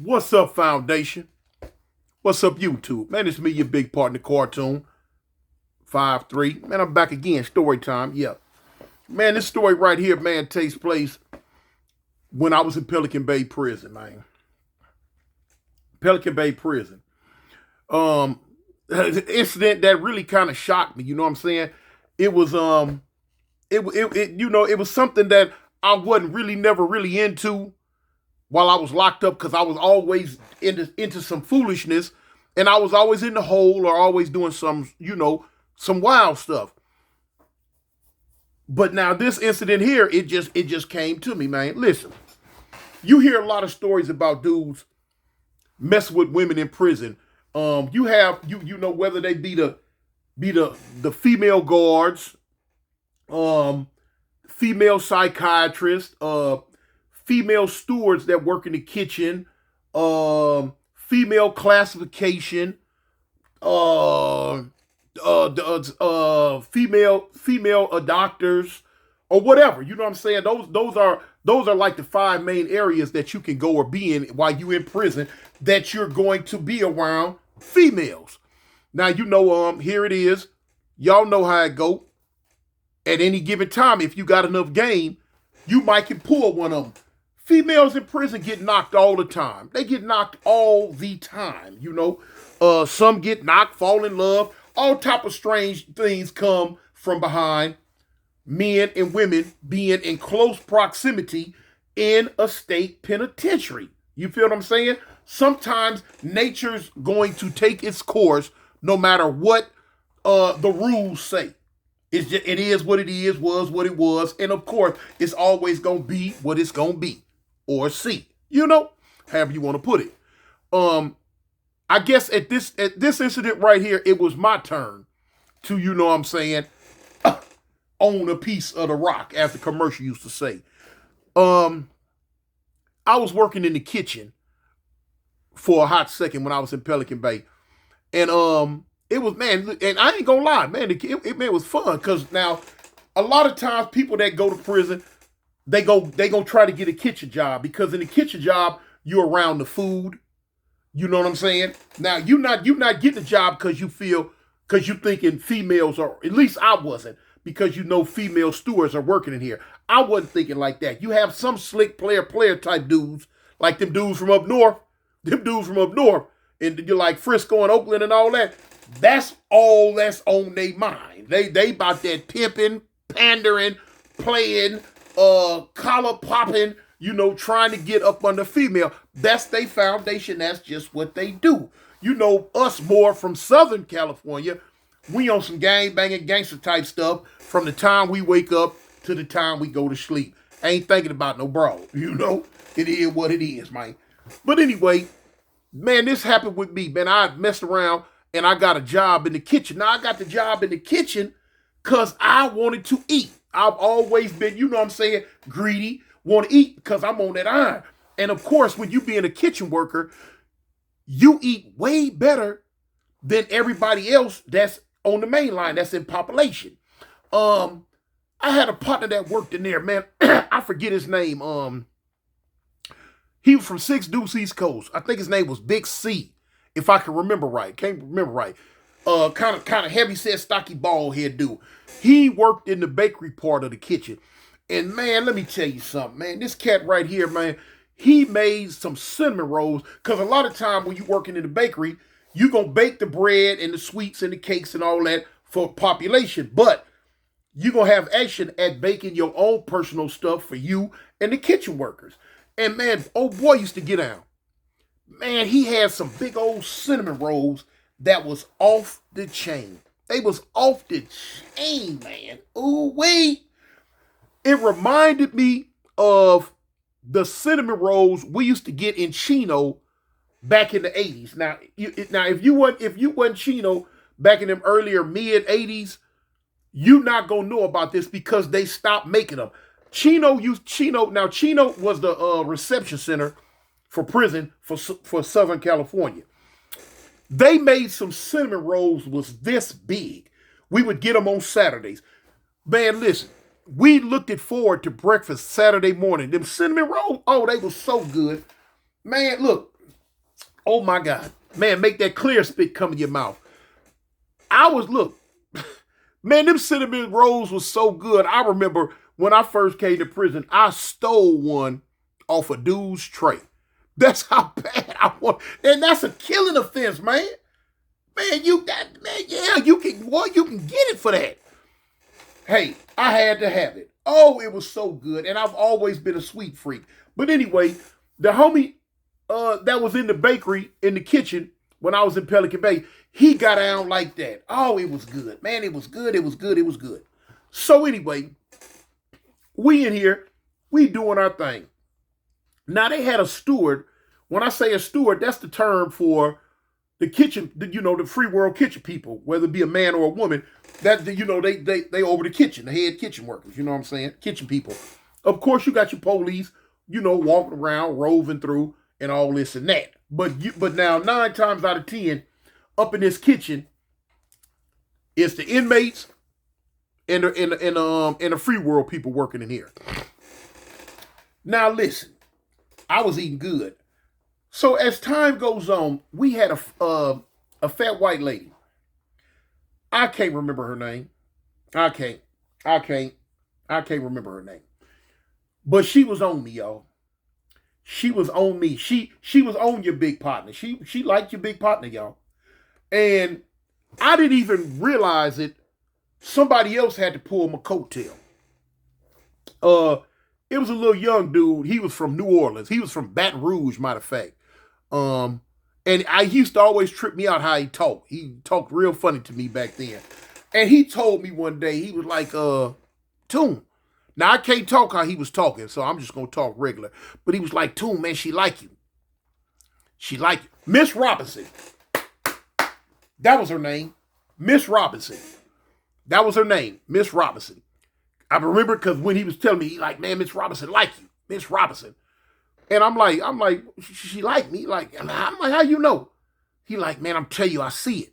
What's up, Foundation? What's up, YouTube? Man, it's me, your big partner, Cartoon 5-3. Man, I'm back again. Story time. Yeah. Man, this story right here, man, takes place when I was in Pelican Bay Prison, man. Pelican Bay Prison. Um, an incident that really kind of shocked me. You know what I'm saying? It was it was something that I wasn't never really into while I was locked up because I was always into some foolishness, and I was always in the hole or always doing some wild stuff. But now this incident here, it just came to me, man. Listen, you hear a lot of stories about dudes messing with women in prison. You know whether they be the female guards, um, female psychiatrists, female stewards that work in the kitchen, female classification, female doctors, or whatever. You know what I'm saying? Those are like the five main areas that you can go or be in while you in prison that you're going to be around females. Now here it is. Y'all know how it go. At any given time, if you got enough game, you might can pull one of them. Females in prison get knocked all the time. They get knocked all the time. Some get knocked, fall in love. All type of strange things come from behind men and women being in close proximity in a state penitentiary. You feel what I'm saying? Sometimes nature's going to take its course no matter what the rules say. It is what it is, was what it was, and of course, it's always gonna be what it's gonna be, or see. However you want to put it. I guess at this incident right here, it was my turn to, what I'm saying, own a piece of the rock, as the commercial used to say. I was working in the kitchen for a hot second when I was in Pelican Bay, and it was, man, and I ain't gonna lie, man, it was fun because now a lot of times people that go to prison, they gonna try to get a kitchen job because in the kitchen job you're around the food. You know what I'm saying? Now you're not getting a job because you thinking females are, at least I wasn't, because female stewards are working in here. I wasn't thinking like that. You have some slick player type dudes, like them dudes from up north, and you're like Frisco and Oakland and all that. That's all that's on their mind. They about that pimping, pandering, playing, collar popping, trying to get up under female. That's their foundation. That's just what they do. Us more from Southern California, we on some gang banging gangster type stuff from the time we wake up to the time we go to sleep. Ain't thinking about no bro. It is what it is, man. But anyway, man, this happened with me, man. I messed around and I got a job in the kitchen. Now I got the job in the kitchen because I wanted to eat. I've always been, greedy, want to eat because I'm on that iron. And of course, when you being a kitchen worker, you eat way better than everybody else that's on the main line, that's in population. I had a partner that worked in there, man. I forget his name. He was from Six Deuce East Coast. I think his name was Big C, if I can remember right. Can't remember right. Kind of heavy set, stocky, bald head dude. He worked in the bakery part of the kitchen. And man, let me tell you something, man. This cat right here, man, he made some cinnamon rolls. Because a lot of time when you're working in the bakery, you're going to bake the bread and the sweets and the cakes and all that for population. But you're going to have action at baking your own personal stuff for you and the kitchen workers. And man, old boy used to get down. Man, he had some big old cinnamon rolls that was off the chain. They was off the chain, man. Ooh, wait. It reminded me of the cinnamon rolls we used to get in Chino back in the 80s. Now, if you wasn't Chino back in them earlier mid 80s, you not gonna know about this because they stopped making them. Chino used Chino. Now Chino was the reception center for prison for Southern California. They made some cinnamon rolls was this big. We would get them on Saturdays. Man, listen, we looked it forward to breakfast Saturday morning. Them cinnamon rolls, oh, they were so good. Man, look, Oh my God. Man, make that clear spit come in your mouth. Look, man, them cinnamon rolls was so good. I remember when I first came to prison, I stole one off a dude's tray. That's how bad I want. And that's a killing offense, man. Man, you can get it for that. Hey, I had to have it. Oh, it was so good. And I've always been a sweet freak. But anyway, the homie that was in the bakery, in the kitchen, when I was in Pelican Bay, he got down like that. Oh, it was good. Man, it was good. It was good. It was good. So anyway, we in here, we doing our thing. Now they had a steward. When I say a steward, that's the term for the kitchen, the free world kitchen people, whether it be a man or a woman, that, they over the kitchen, the head kitchen workers, you know what I'm saying? Kitchen people. Of course, you got your police, walking around, roving through, and all this and that. But now 9 times out of 10, up in this kitchen, it's the inmates and the free world people working in here. Now listen, I was eating good. So as time goes on, we had a fat white lady. I can't remember her name. I can't remember her name. But she was on me, y'all. She was on me. She was on your big partner. She liked your big partner, y'all. And I didn't even realize it. Somebody else had to pull my coattail. It was a little young dude. He was from New Orleans. He was from Baton Rouge, matter of fact. And I used to always trip me out how he talked. He talked real funny to me back then. And he told me one day, he was like, Toon. Now, I can't talk how he was talking, so I'm just going to talk regular. But he was like, Toon, man, she like you. She like you. Miss Robinson. That was her name. Miss Robinson. That was her name. Miss Robinson. I remember because when he was telling me, he like, man, Miss Robinson like you. Miss Robinson. And I'm like, she like me? I'm like, how you know? He like, man, I'm telling you, I see it.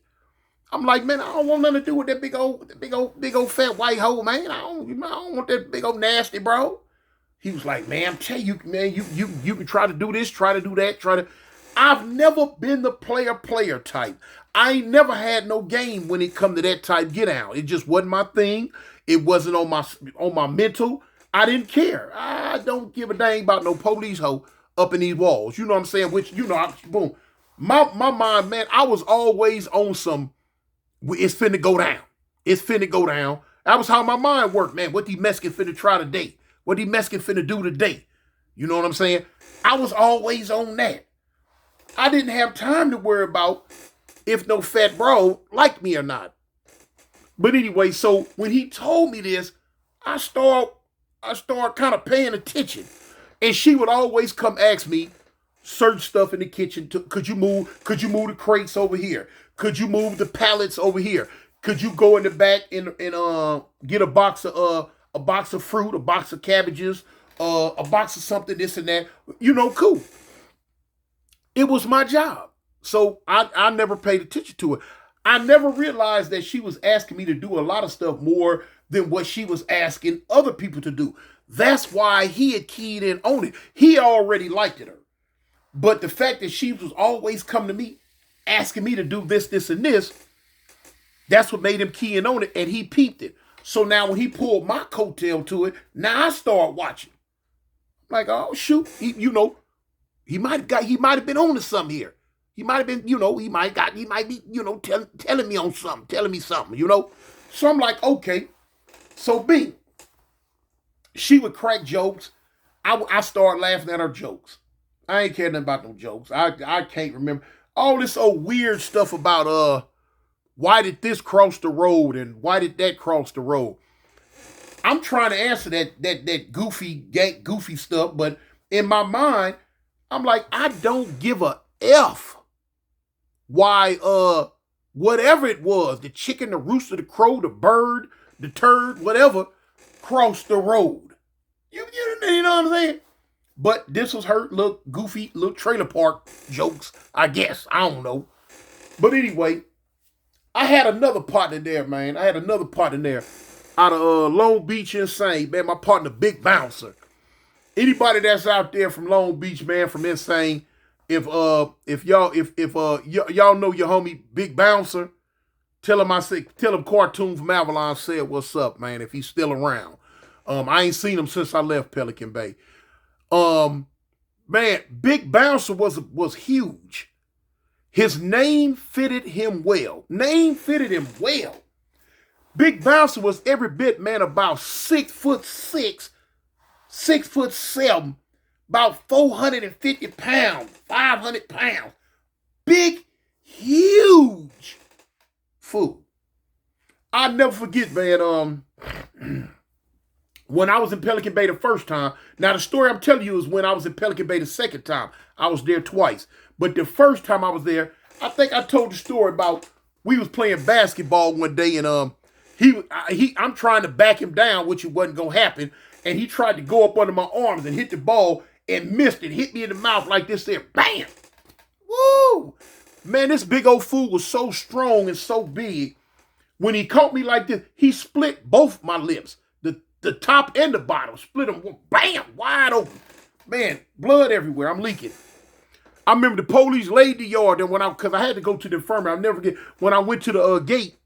I'm like, man, I don't want nothing to do with that big old fat white hole, man. I don't want that big old nasty, bro. He was like, man, I'm telling you, man, you can try to do this, try to do that, I've never been the player type. I ain't never had no game when it come to that type get out. It just wasn't my thing. It wasn't on my mental. I didn't care. I don't give a dang about no police hoe up in these walls. You know what I'm saying? Which, boom. My mind, man, I was always on some, it's finna go down. It's finna go down. That was how my mind worked, man. What these Mexicans finna try today? What these Mexicans finna do today? You know what I'm saying? I was always on that. I didn't have time to worry about if no fat bro liked me or not. But anyway, so when he told me this, I start kind of paying attention. And she would always come ask me certain stuff in the kitchen. Could you move the crates over here? Could you move the pallets over here? Could you go in the back and get a box of fruit, a box of cabbages, a box of something, this and that? Cool. It was my job. So I never paid attention to it. I never realized that she was asking me to do a lot of stuff more than what she was asking other people to do. That's why he had keyed in on it. He already liked her. But the fact that she was always coming to me, asking me to do this, this, and this, that's what made him key in on it, and he peeped it. So now when he pulled my coattail to it, now I start watching. Like, oh, shoot, he might have been on to something here. He might have been, he might be, telling me on something, telling me something, So I'm like, okay. So B, she would crack jokes. I started laughing at her jokes. I ain't caring nothing about no jokes. I can't remember. All this old weird stuff about, why did this cross the road and why did that cross the road? I'm trying to answer that goofy stuff, but in my mind, I'm like, I don't give a F why, whatever it was, the chicken, the rooster, the crow, the bird, the turd, whatever, crossed the road. You know what I'm saying? But this was her little goofy little trailer park jokes, I guess. I don't know. But anyway, I had another partner there, man. I had another partner there out of Long Beach Insane, man. My partner, Big Bouncer. Anybody that's out there from Long Beach, man, from Insane, If y'all know your homie Big Bouncer, tell him Cartoon from Avalon said what's up, man. If he's still around, I ain't seen him since I left Pelican Bay. Um, man, Big Bouncer was huge. His name fitted him well. Name fitted him well. Big Bouncer was every bit, man, about 6'6", 6'7", about 450 pounds, 500 pounds. Big, huge fool. I'll never forget, man, when I was in Pelican Bay the first time. Now, the story I'm telling you is when I was in Pelican Bay the second time. I was there twice. But the first time I was there, I think I told the story about we was playing basketball one day, and I'm trying to back him down, which it wasn't going to happen, and he tried to go up under my arms and hit the ball and missed it, hit me in the mouth like this there, bam! Woo! Man, this big old fool was so strong and so big. When he caught me like this, he split both my lips. The top and the bottom, split them, bam, wide open. Man, blood everywhere, I'm leaking. I remember the police laid the yard, and because I had to go to the infirmary, I'll never forget, when I went to the gate,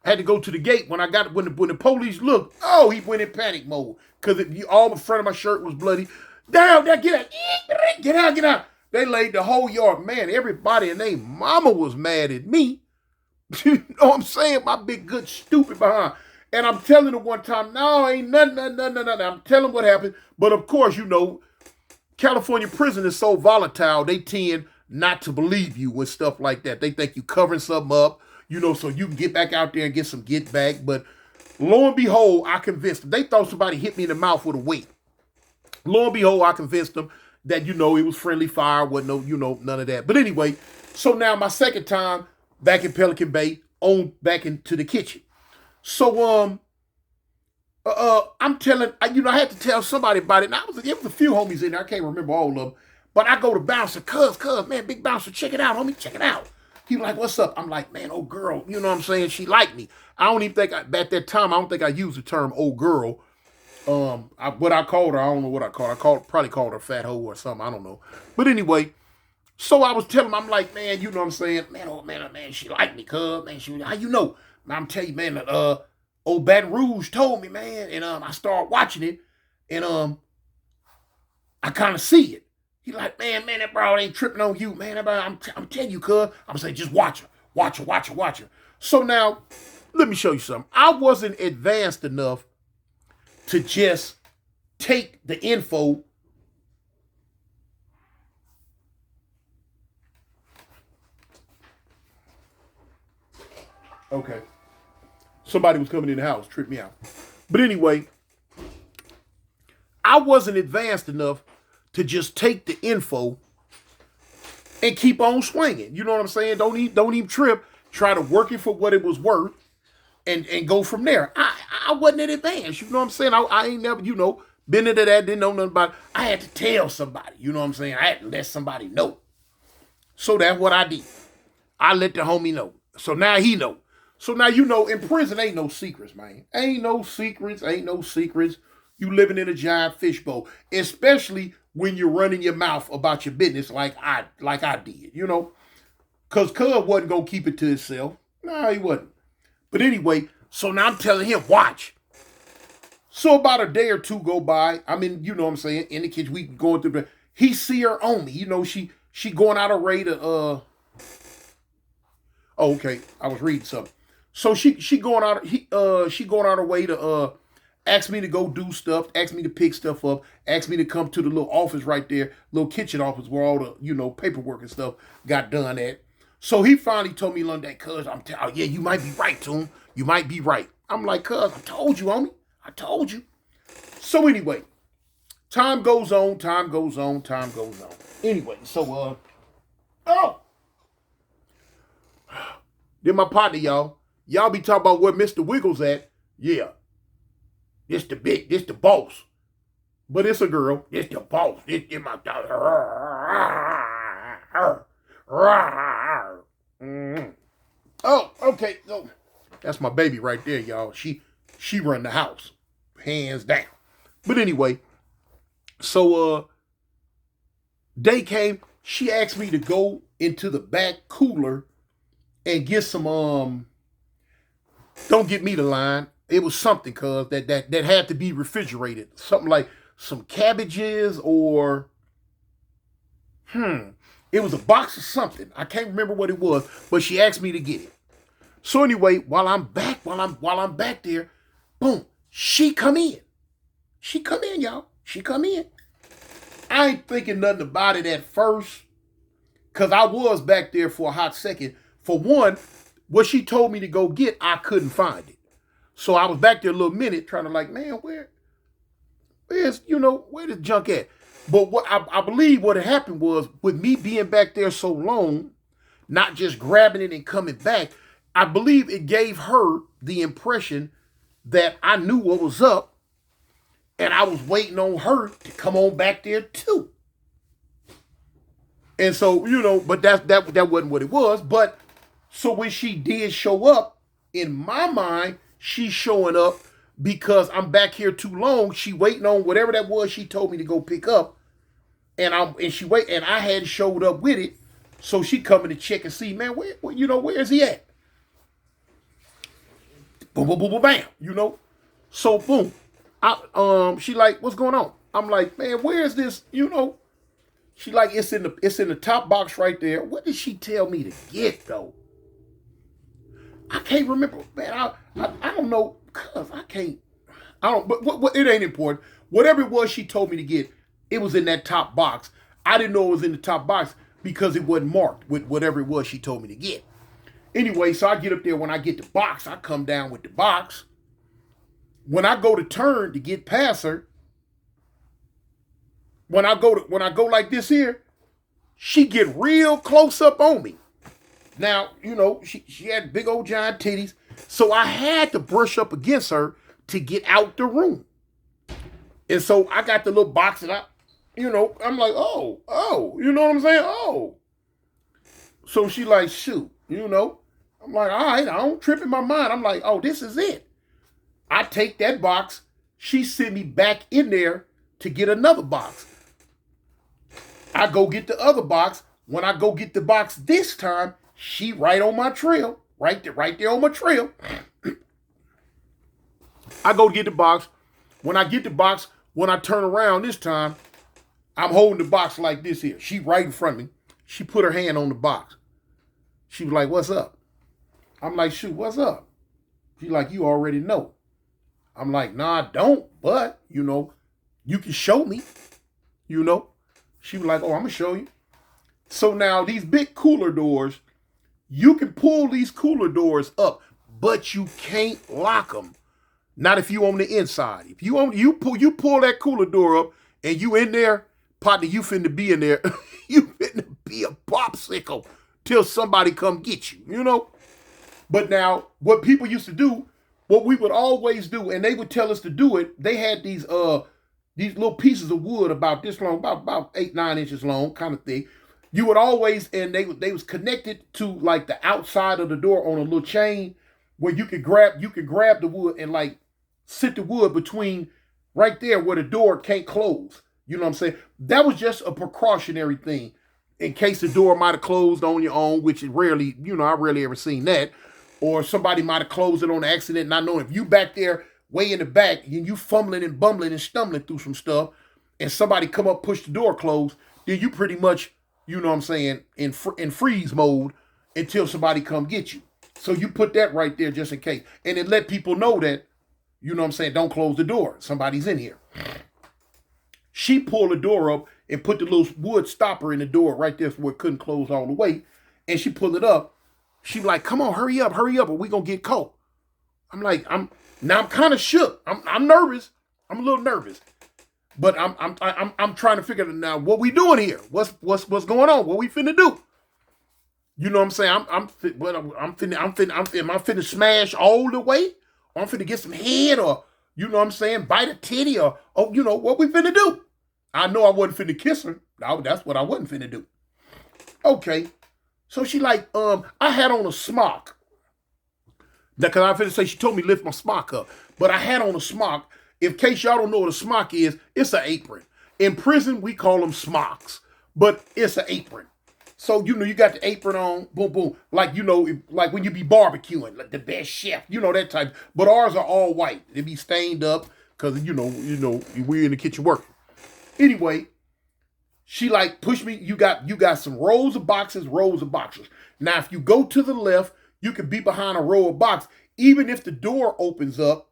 I had to go to the gate. When the police looked, oh, he went in panic mode, because all the front of my shirt was bloody. Down there, get out, get out. They laid the whole yard. Man, everybody and their mama was mad at me. You know what I'm saying? My big, good, stupid behind. And I'm telling them one time, no, ain't nothing. I'm telling what happened. But of course, California prison is so volatile, they tend not to believe you with stuff like that. They think you covering something up, so you can get back out there and get some get back. But lo and behold, I convinced them. They thought somebody hit me in the mouth with a weight. Lo and behold, I convinced them that, it was friendly fire, wasn't none of that. But anyway, so now my second time back in Pelican Bay, back into the kitchen. So, I'm telling, I had to tell somebody about it. And it was a few homies in there. I can't remember all of them. But I go to Bouncer, cuz, man, Big Bouncer, check it out, homie, check it out. He was like, what's up? I'm like, man, old girl, you know what I'm saying? She liked me. I don't even think, at that time, I don't think I used the term old girl. What I called her, I don't know what I called her. Probably called her fat hoe or something, I don't know. But anyway, so I was telling him, I'm like, man, you know what I'm saying? Man, oh, man, she liked me, cuz, man, how you know? I'm telling you, man, old Baton Rouge told me, man, and I started watching it, and I kind of see it. He like, man, that broad ain't tripping on you, man. I'm telling you, cuz. I'm saying, just watch her. So now, let me show you something. I wasn't advanced enough to just take the info. Okay. Somebody was coming in the house, tripped me out. But anyway, I wasn't advanced enough to just take the info and keep on swinging. You know what I'm saying? Don't even trip. Try to work it for what it was worth and go from there. I wasn't in advance. You know what I'm saying? I ain't never, been into that, didn't know nothing about it. I had to tell somebody. You know what I'm saying? I had to let somebody know. So that's what I did. I let the homie know. So now he know. So now in prison ain't no secrets, man. Ain't no secrets. You living in a giant fishbowl, especially when you're running your mouth about your business like I did, Because Cub wasn't going to keep it to himself. No, he wasn't. But anyway, so now I'm telling him, watch. So about a day or two go by. I mean, you know what I'm saying, in the kitchen, we going through he see her on me. She going out of way to, oh, okay, I was reading something. So she going out her way to ask me to go do stuff, ask me to pick stuff up, ask me to come to the little office right there, little kitchen office where all the paperwork and stuff got done at. So he finally told me one day, cuz, yeah, you might be right, Toon. You might be right. I'm like, cuz, I told you, homie. I told you. So anyway, time goes on. Anyway, so then my partner, y'all be talking about where Mr. Wiggles at. Yeah. This the boss. But it's a girl. This the boss. This my Oh, okay. So that's my baby right there, y'all. She run the house. Hands down. But anyway, so day came, she asked me to go into the back cooler and get some don't get me the line. It was something, cuz that had to be refrigerated. Something like some cabbages or it was a box of something. I can't remember what it was, but she asked me to get it. So anyway, while I'm back there, boom, she come in. She come in, y'all. She come in. I ain't thinking nothing about it at first, because I was back there for a hot second. For one, what she told me to go get, I couldn't find it. So I was back there a little minute trying to like, man, where's where the junk at? But what I believe what had happened was, with me being back there so long, not just grabbing it and coming back, I believe it gave her the impression that I knew what was up, and I was waiting on her to come on back there too. And so, but that wasn't what it was. But so when she did show up, in my mind, she's showing up because I'm back here too long. She waiting on whatever that was she told me to go pick up, and I hadn't showed up with it. So she coming to check and see, man, where is he at? Boom, boom, boom, boom, bam, So boom, she like, what's going on? I'm like, man, where is this? She like, it's in the top box right there. What did she tell me to get though? I can't remember, man. I don't know, cause but it ain't important. Whatever it was she told me to get, it was in that top box. I didn't know it was in the top box because it wasn't marked with whatever it was she told me to get. Anyway, so I get up there. When I get the box, I come down with the box. When I go to turn to get past her, when I go like this here, she get real close up on me. Now, she had big old giant titties, so I had to brush up against her to get out the room. And so I got the little box, and I'm like, oh, you know what I'm saying? Oh. So she like, shoot, I'm like, all right, I don't trip in my mind. I'm like, oh, this is it. I take that box. She sent me back in there to get another box. I go get the other box. When I go get the box this time, she right on my trail, right there on my trail. I go get the box. When I get the box, when I turn around this time, I'm holding the box like this here. She right in front of me. She put her hand on the box. She was like, what's up? I'm like, shoot, what's up? She's like, you already know. I'm like, nah, I don't, but, you can show me, She was like, oh, I'm going to show you. So now these big cooler doors, you can pull these cooler doors up, but you can't lock them. Not if you on the inside. If you pull that cooler door up and you in there, partner, you finna be in there. You finna be a popsicle till somebody come get you, But now, what people used to do, what we would always do, and they would tell us to do it, they had these little pieces of wood about this long, about 8-9 inches long, kind of thing. You would always, and they was connected to like the outside of the door on a little chain where you could grab the wood and like sit the wood between right there where the door can't close. You know what I'm saying? That was just a precautionary thing in case the door might have closed on your own, which is rarely, I rarely ever seen that. Or somebody might have closed it on accident, not knowing. If you back there way in the back and you fumbling and bumbling and stumbling through some stuff and somebody come up, push the door closed, then you pretty much, in freeze mode until somebody come get you. So you put that right there just in case. And it let people know that, don't close the door. Somebody's in here. She pulled the door up and put the little wood stopper in the door right there where it couldn't close all the way. And she pulled it up. She was like, come on, hurry up, or we gonna get caught. I'm like, I'm kind of shook. I'm nervous. I'm a little nervous. But I'm trying to figure out now what we doing here. What's going on? What we finna do? You know what I'm saying? I'm finna smash all the way? Or I'm finna get some head, or bite a titty, or what we finna do? I know I wasn't finna kiss her. No, that's what I wasn't finna do. Okay. So she like, I had on a smock. Because I finna say, she told me to lift my smock up. But I had on a smock. In case y'all don't know what a smock is, it's an apron. In prison, we call them smocks. but it's an apron. So, you got the apron on, boom, boom. Like, like when you be barbecuing, like the best chef, that type. But ours are all white. They be stained up because, we're in the kitchen working. Anyway, she like pushed me. You got some rows of boxes. Now, if you go to the left, you can be behind a row of boxes. Even if the door opens up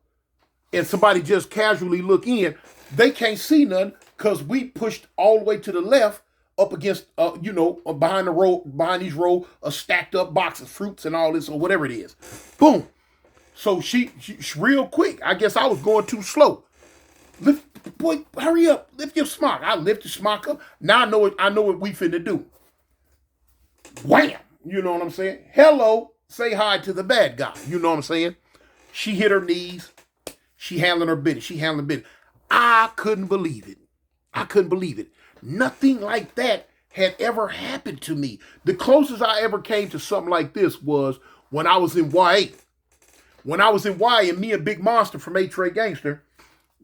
and somebody just casually look in, they can't see nothing because we pushed all the way to the left up against, behind these row of stacked up boxes, fruits and all this or whatever it is. Boom. So she real quick. I guess I was going too slow. Boy, hurry up. Lift your smock. I lift the smock up. Now I know what we finna do. Wham. You know what I'm saying? Hello. Say hi to the bad guy. You know what I'm saying? She hit her knees. She handling her business. I couldn't believe it. Nothing like that had ever happened to me. The closest I ever came to something like this was when I was in YA. When I was in YA, and me and Big Monster from A-Tray Gangster,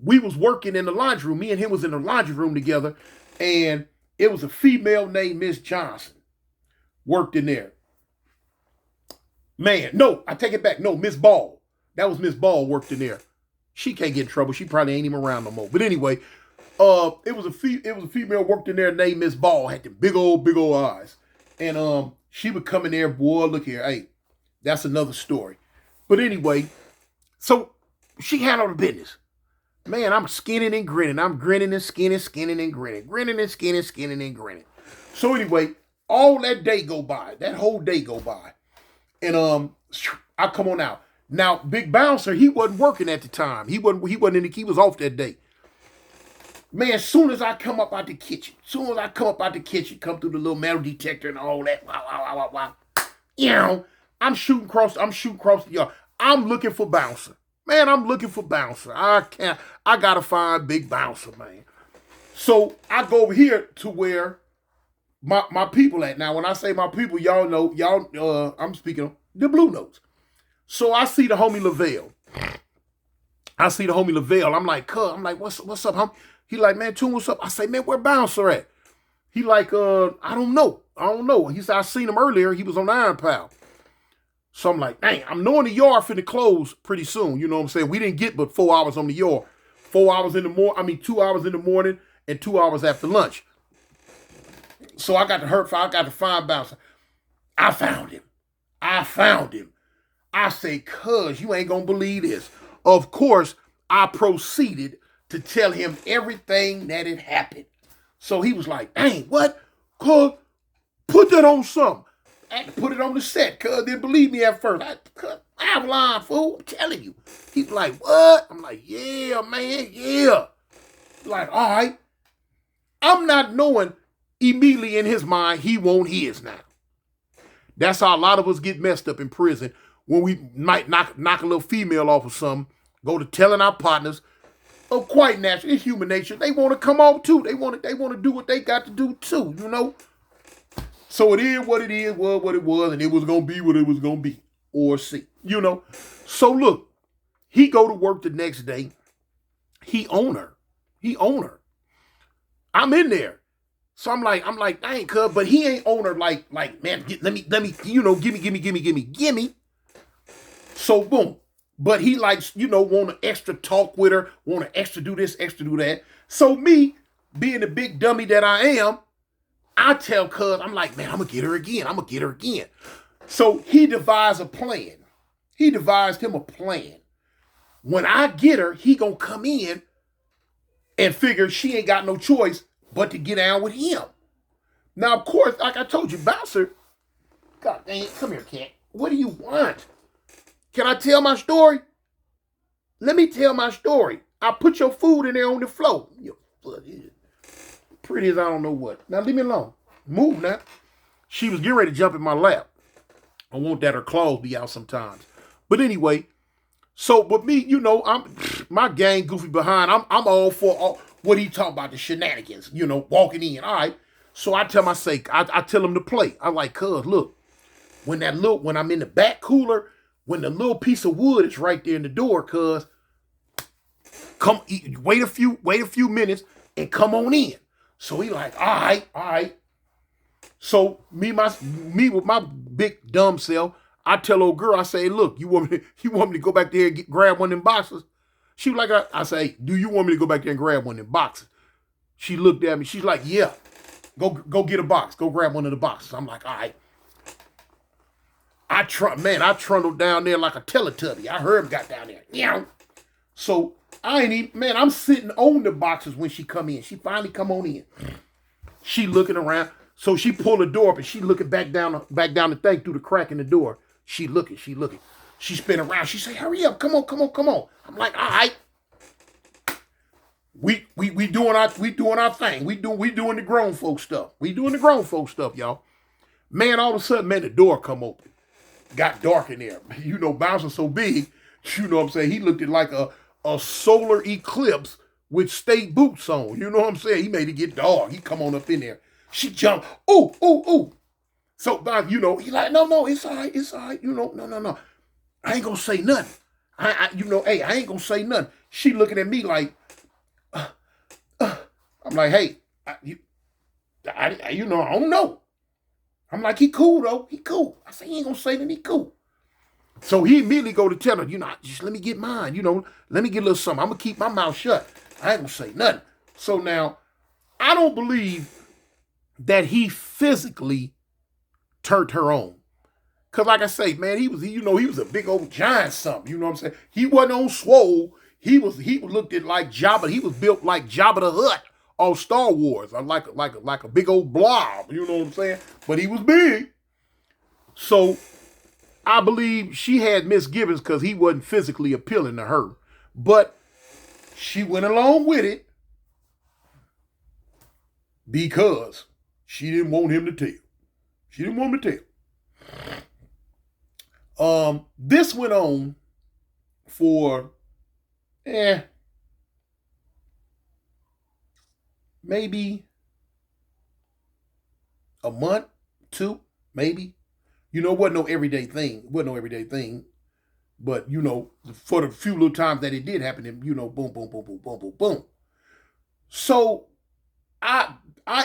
we was working in the laundry room. Me and him was in the laundry room together, and it was a female named Miss Johnson worked in there. Man, no, I take it back. No, Miss Ball. That was Miss Ball worked in there. She can't get in trouble. She probably ain't even around no more. But anyway, it was a female worked in there named Miss Ball. Had the big old eyes, and she would come in there. Boy, look here, hey, that's another story. But anyway, so she handled her business. Man, I'm skinning and grinning. I'm grinning and skinning and grinning. Grinning and skinning and grinning. So anyway, all that day go by. That whole day go by. And I come on out. Now, Big Bouncer, he wasn't working at the time. He was off that day. Man, as soon as I come up out the kitchen, come through the little metal detector and all that, wow. I'm shooting across the yard. I'm looking for Bouncer. Man, I'm looking for Bouncer. I gotta find Big Bouncer, man. So I go over here to where my people at. Now, when I say my people, y'all know, I'm speaking of the Blue Notes. So I see the homie Lavelle. I'm like, what's up, homie? He like, man, Tune, what's up? I say, man, where Bouncer at? He like, I don't know. He said, I seen him earlier. He was on the Iron Pal. So I'm like, dang, I'm knowing the yard finna close pretty soon. You know what I'm saying? We didn't get but 4 hours on the yard. 4 hours in the morning, 2 hours in the morning and 2 hours after lunch. So I got to find Bouncer. I found him. I say, cuz, you ain't gonna believe this. Of course, I proceeded to tell him everything that had happened. So he was like, dang, what? Cuz, put that on something. I had to put it on the set, cuz didn't believe me at first. I'm lying, fool. I'm telling you. He's like, what? I'm like, yeah, man, yeah. Like, all right. I'm not knowing immediately in his mind he want his now. That's how a lot of us get messed up in prison when we might knock a little female off of something, go to telling our partners. Oh, quite natural. It's human nature. They want to come on too. They want to do what they got to do too, you know? So it is what it is, was what it was, and it was going to be what it was going to be. Or see, you know? So look, he go to work the next day. He own her. I'm in there. So I'm like, dang, cuz, but he ain't own her like, man, let me, gimme. So boom. But he likes, want to extra talk with her, want to extra do this, extra do that. So me, being the big dummy that I am, I tell cuz, I'm like, man, I'm going to get her again. So he devised a plan. He devised him a plan. When I get her, he going to come in and figure she ain't got no choice but to get down with him. Now, of course, like I told you, Bouncer, God dang it, come here, cat. What do you want? Can I tell my story? Let me tell my story. I put your food in there on the floor. You're pretty as I don't know what. Now leave me alone. Move now. She was getting ready to jump in my lap. I want that her claws be out sometimes. But anyway, so but me, I'm my gang goofy behind. I'm all for what he talking about, the shenanigans, walking in. All right. So I tell I tell him to play. I like, cuz, look, when I'm in the back cooler, when the little piece of wood is right there in the door, cuz, wait a few minutes and come on in. So he like, all right. So me with my big dumb self, I tell old girl, I say, look, you want me to go back there and grab one of them boxes? She was like, I say, do you want me to go back there and grab one of them boxes? She looked at me. She's like, yeah, go get a box. Go grab one of the boxes. I'm like, all right. I trundled down there like a Teletubby. I heard him got down there. Yeah. So I ain't even, man, I'm sitting on the boxes when she come in. She finally come on in. She looking around. So she pulled the door up and she looking back down the thing through the crack in the door. She looking. She spin around. She say, hurry up, come on. I'm like, all right. We doing our thing. We doing the grown folk stuff. We doing the grown folk stuff, y'all. Man, all of a sudden, man, the door come open. Got dark in there. You know, bouncing so big, you know what I'm saying? He looked at like a solar eclipse with state boots on. You know what I'm saying? He made it get dark. He come on up in there. She jumped. Ooh. So, you know, he like, no, it's all right. You know, no. I ain't gonna say nothing. Hey, I ain't gonna say nothing. She looking at me like, I'm like, hey, I don't know. I'm like, he cool though. He cool. I say, he ain't gonna say that he cool. So he immediately go to tell her, just let me get mine. Let me get a little something. I'm gonna keep my mouth shut. I ain't gonna say nothing. So now, I don't believe that he physically turned her on. Cause like I say, man, he was a big old giant something. You know what I'm saying? He wasn't on swole. He looked at like Jabba. He was built like Jabba the Hutt on Star Wars, like a big old blob. You know what I'm saying? But he was big. So I believe she had misgivings because he wasn't physically appealing to her. But she went along with it because she didn't want him to tell. She didn't want him to tell. This went on for maybe a month, two, maybe. Wasn't no everyday thing. But, for the few little times that it did happen, boom, boom, boom, boom, boom, boom, boom. So I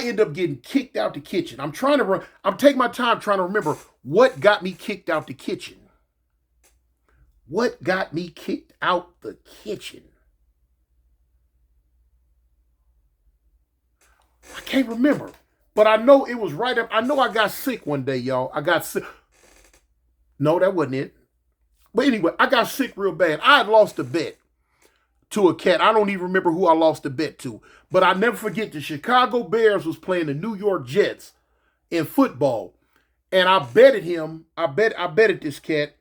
end up getting kicked out the kitchen. I'm taking my time trying to remember what got me kicked out the kitchen. What got me kicked out the kitchen? I can't remember. But I know it was right up. I know I got sick one day, y'all. I got sick. No, that wasn't it. But anyway, I got sick real bad. I had lost a bet to a cat. I don't even remember who I lost the bet to. But I never forget the Chicago Bears was playing the New York Jets in football. And I betted him, I betted this cat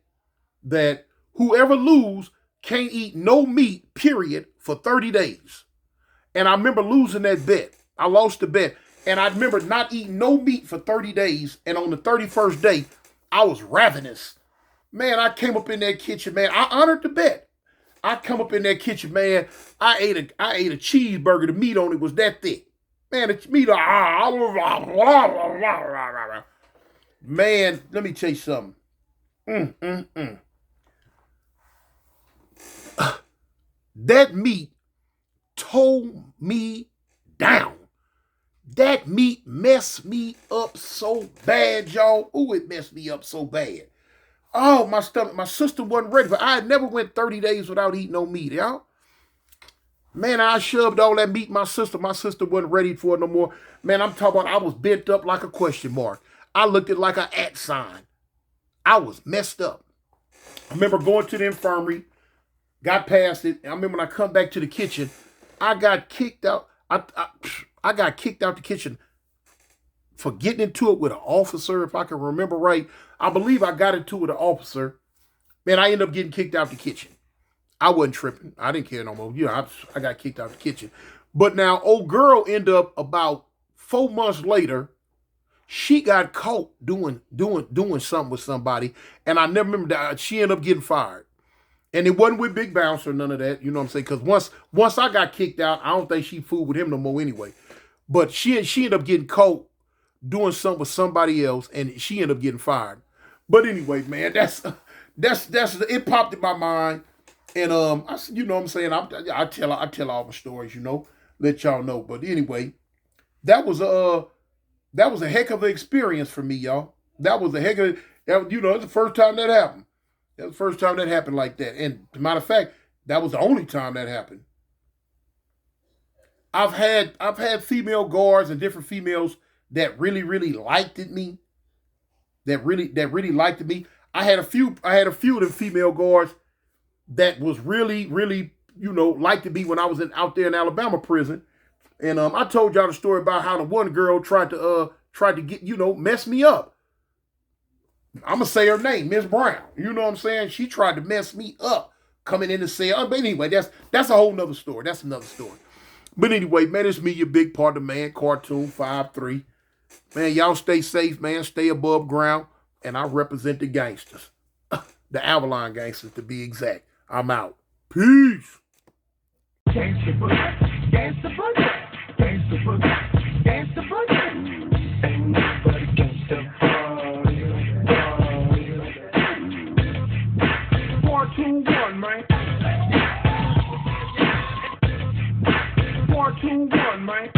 that whoever lose can't eat no meat, period, for 30 days. And I remember losing that bet. I lost the bet. And I remember not eating no meat for 30 days. And on the 31st day, I was ravenous. Man, I came up in that kitchen, man. I honored the bet. I come up in that kitchen, man. I ate a cheeseburger. The meat on it was that thick. Man, the meat. Man, let me tell you something. That meat tore me down. That meat messed me up so bad, y'all. Ooh, it messed me up so bad. Oh, my stomach, my system wasn't ready. But I had never went 30 days without eating no meat, y'all. Man, I shoved all that meat in my system. My system wasn't ready for it no more. Man, I'm talking about I was bent up like a question mark. I looked at like an @ sign. I was messed up. I remember going to the infirmary, got past it. I remember when I come back to the kitchen, I got kicked out. I got kicked out the kitchen for getting into it with an officer, if I can remember right. I believe I got into it with an officer. Man, I ended up getting kicked out the kitchen. I wasn't tripping. I didn't care no more. I got kicked out the kitchen. But now, old girl ended up about 4 months later, she got caught doing something with somebody. And I never remember that. She ended up getting fired. And it wasn't with Big Bounce or none of that. You know what I'm saying? Because once I got kicked out, I don't think she fooled with him no more anyway. But she ended up getting caught doing something with somebody else, and she ended up getting fired. But anyway, man, that's it popped in my mind, and you know what I'm saying, I tell all my stories, let y'all know. But anyway, that was That was a heck of an experience for me, y'all. That was a heck of that. You know, it's the first time that happened. That was the first time that happened like that. And as a matter of fact, that was the only time that happened. I've had female guards and different females that really liked me. That really liked me. I had a few of the female guards that was really liked me when I was out there in Alabama prison. And I told y'all the story about how the one girl tried to get mess me up. I'm gonna say her name, Miss Brown. You know what I'm saying? She tried to mess me up coming in the cell. But anyway, that's a whole nother story. That's another story. But anyway, man, it's me, your big partner, man, Cartoon 5'3". Man, y'all stay safe, man. Stay above ground. And I represent the gangsters. The Avalon gangsters, to be exact. I'm out. Peace. Gangsta boogie, gangsta boogie, gangsta boogie, gangsta boogie. Ain't nobody gangsta boogie. 4, 2, 1, man. 4, 2, 1, man.